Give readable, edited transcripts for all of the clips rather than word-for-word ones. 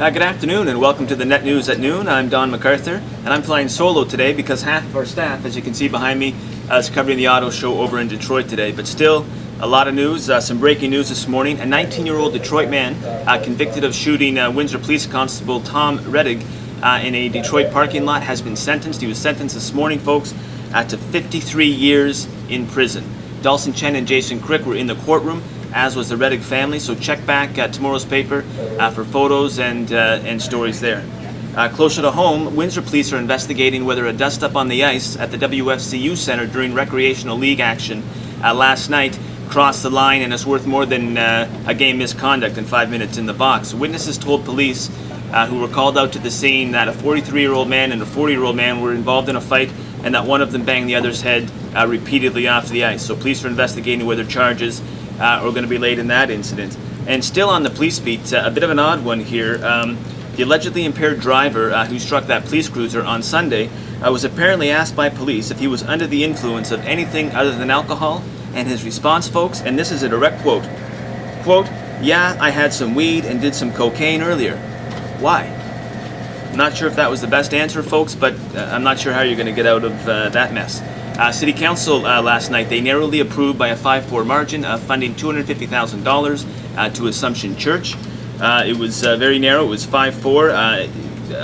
Good afternoon and welcome to the Net News at Noon. I'm Don McArthur and I'm flying solo today because half of our staff, as you can see behind me, is covering the auto show over in Detroit today. But still, a lot of news, some breaking news this morning. A 19-year-old Detroit man convicted of shooting Windsor Police Constable Tom Reddig in a Detroit parking lot has been sentenced. He was sentenced this morning, folks, to 53 years in prison. Dawson Chen and Jason Crick were in the courtroom, as was the Reddig family, so check back tomorrow's paper for photos and stories there. Closer to home, Windsor police are investigating whether a dust-up on the ice at the WFCU Center during recreational league action last night crossed the line and is worth more than a game misconduct and 5 minutes in the box. Witnesses told police who were called out to the scene that a 43-year-old man and a 40-year-old man were involved in a fight and that one of them banged the other's head repeatedly off the ice. So police are investigating whether charges are going to be laid in that incident. And still on the police beat, a bit of an odd one here. The allegedly impaired driver who struck that police cruiser on Sunday was apparently asked by police if he was under the influence of anything other than alcohol, and his response, folks, and this is a direct quote, "Yeah, I had some weed and did some cocaine earlier." Why? I'm not sure if that was the best answer, folks, but I'm not sure how you're going to get out of that mess. City Council last night, they narrowly approved by a 5-4 margin funding $250,000 to Assumption Church. It was very narrow. It was 5-4.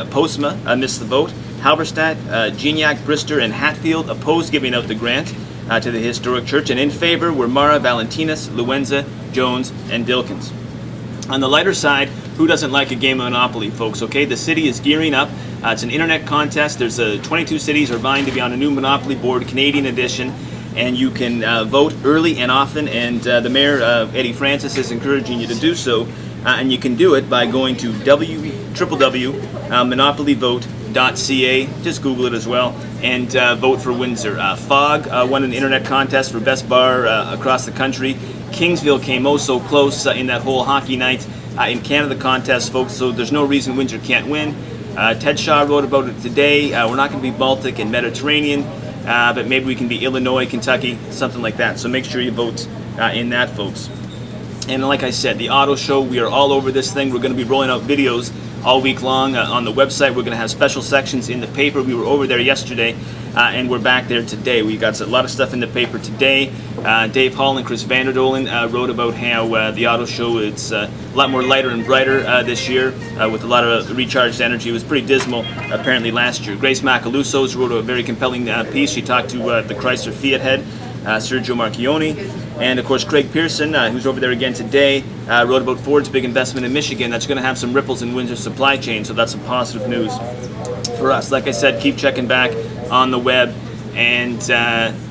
Postma missed the vote. Halberstadt, Gignac, Brister, and Hatfield opposed giving out the grant to the historic church, and in favor were Mara, Valentinas, Luenza, Jones, and Dilkins. On the lighter side, who doesn't like a game of Monopoly, folks? Okay, the city is gearing up. It's an internet contest. There's 22 cities are vying to be on a new Monopoly board, Canadian edition, and you can vote early and often. And the mayor, Eddie Francis, is encouraging you to do so. And you can do it by going to www.monopolyvote.ca. Just Google it as well, and vote for Windsor. Fog won an internet contest for best bar across the country. Kingsville came oh so close in that whole hockey night in Canada contest, folks, so there's no reason Windsor can't win. Ted Shaw wrote about it today. We're not going to be Baltic and Mediterranean, but maybe we can be Illinois, Kentucky, something like that. So make sure you vote in that, folks. And like I said, the auto show, we are all over this thing. We're going to be rolling out videos all week long on the website. We're going to have special sections in the paper. We were over there yesterday, and we're back there today. We got a lot of stuff in the paper today. Dave Hall and Chris Vanderdolen wrote about how the auto show is a lot more lighter and brighter this year with a lot of recharged energy. It was pretty dismal apparently last year. Grace Macalusos wrote a very compelling piece. She talked to the Chrysler Fiat head, Sergio Marchioni. And of course, Craig Pearson, who's over there again today, wrote about Ford's big investment in Michigan. That's going to have some ripples in Windsor's supply chain, so that's some positive news for us. Like I said, keep checking back on the web and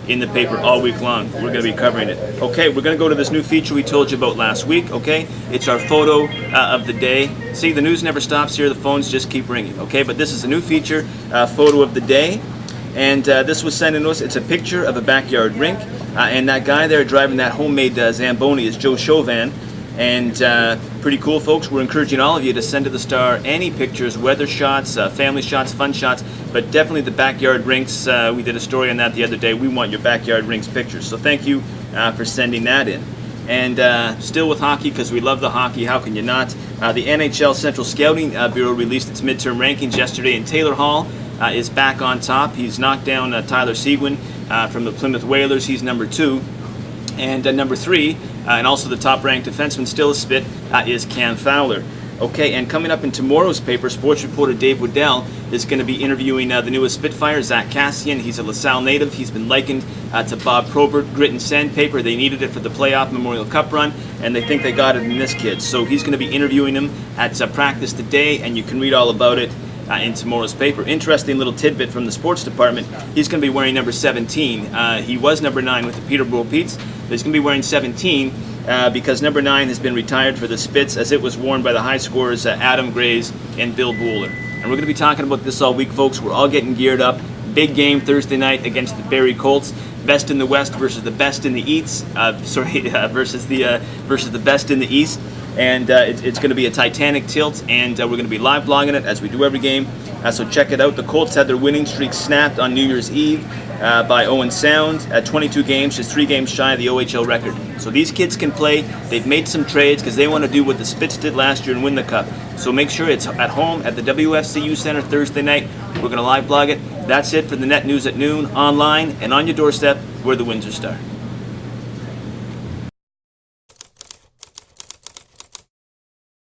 in the paper all week long. We're going to be covering it. Okay, we're going to go to this new feature we told you about last week, okay? It's our photo of the day. See, the news never stops here. The phones just keep ringing, okay? But this is a new feature, photo of the day. And this was sent in to us. It's a picture of a backyard rink. And that guy there driving that homemade Zamboni is Joe Chauvin. And pretty cool, folks. We're encouraging all of you to send to the Star any pictures, weather shots, family shots, fun shots, but definitely the backyard rinks. We did a story on that the other day. We want your backyard rinks pictures. So thank you for sending that in. And still with hockey, because we love the hockey, how can you not? The NHL Central Scouting Bureau released its midterm rankings yesterday, and Taylor Hall is back on top. He's knocked down Tyler Seguin from the Plymouth Whalers. He's number 2. And number 3, and also the top-ranked defenseman still a spit, is Cam Fowler. Okay, and coming up in tomorrow's paper, sports reporter Dave Waddell is going to be interviewing the newest Spitfire, Zach Cassian. He's a LaSalle native. He's been likened to Bob Probert, grit and sandpaper. They needed it for the playoff Memorial Cup run, and they think they got it in this kid. So he's going to be interviewing him at practice today, and you can read all about it in tomorrow's paper. Interesting little tidbit from the sports department. He's going to be wearing number 17. He was number 9 with the Peterborough Petes, but he's going to be wearing 17 because number 9 has been retired for the Spits, as it was worn by the high scorers Adam Grays and Bill Bowler. And we're going to be talking about this all week, folks. We're all getting geared up. Big game Thursday night against the Barrie Colts. best in the West versus the best in the East. Versus the best in the East. And it's going to be a titanic tilt, and we're going to be live blogging it as we do every game. So check it out. The Colts had their winning streak snapped on New Year's Eve by Owen Sound at 22 games, just 3 games shy of the OHL record. So these kids can play. They've made some trades because they want to do what the Spits did last year and win the Cup. So make sure it's at home at the WFCU Center Thursday night. We're going to live blog it. That's it for the Net News at noon, online and on your doorstep. We're the Windsor Star.